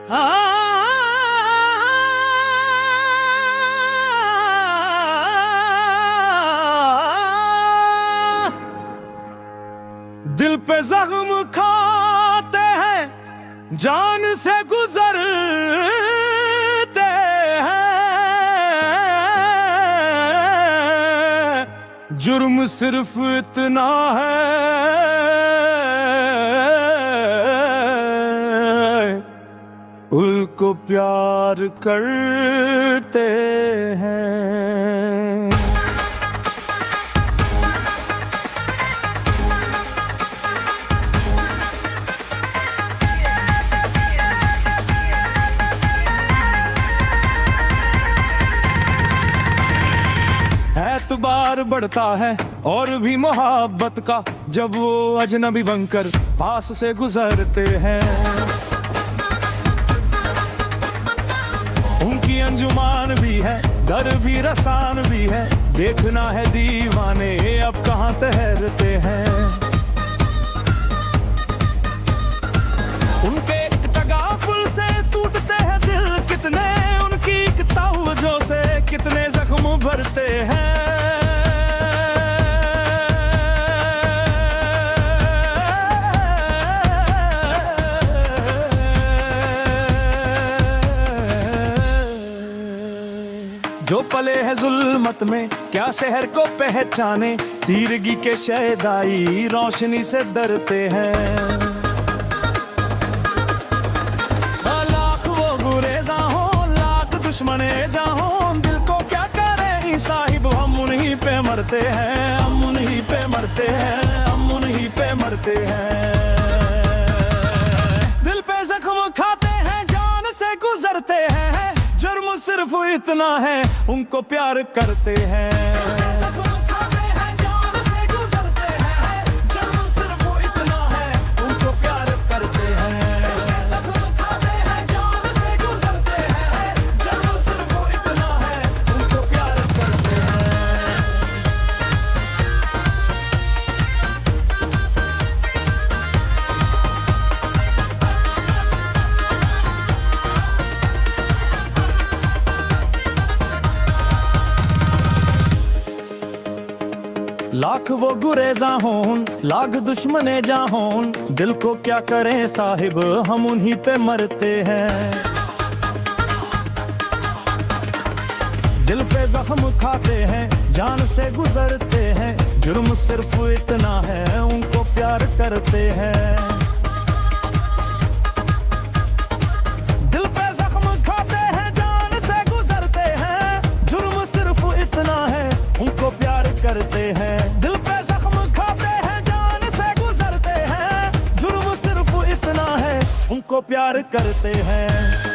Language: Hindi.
दिल पे जख्म खाते हैं, जान से गुजरते हैं। जुर्म सिर्फ इतना है, उनको प्यार करते हैं। एतबार बढ़ता है और भी मोहब्बत का, जब वो अजनबी बनकर पास से गुजरते हैं। उनकी अंजुमान भी है, दर भी रसान भी है, देखना है दीवाने अब कहाँ ठहरते हैं। उनके तगाफुल से टूटते हैं दिल कितने, उनकी तवज्जो से कितने जख्म भरते हैं। जो पले है जुल्मत में क्या शहर को पहचाने, तीरगी के शहदाई रोशनी से डरते हैं। लाख वो गुरेज़ा हो, लाख दुश्मने जाहो, दिल को क्या करें साहिब, हम उन्हीं पे मरते हैं, हम उन्हीं पे मरते हैं, हम उन्हीं पे मरते हैं। दिल पे जख्म खाते हैं, जान से गुजरते हैं। जुर्म सिर्फ इतना है, उनको प्यार करते हैं। लाख वो गुरेज़ा होन, लाख दुश्मने जाहोन, दिल को क्या करें साहिब, हम उन्हीं पे मरते हैं। दिल पे जख्म खाते हैं, जान से गुजरते हैं। जुर्म सिर्फ इतना है, उनको प्यार करते हैं। दिल पे जख्म खाते हैं, जान से गुजरते हैं। जुर्म सिर्फ इतना है, उनको प्यार करते हैं। दिल पे जख्म खाते हैं, जान से गुजरते हैं। जुर्म सिर्फ इतना है, उनको प्यार करते हैं।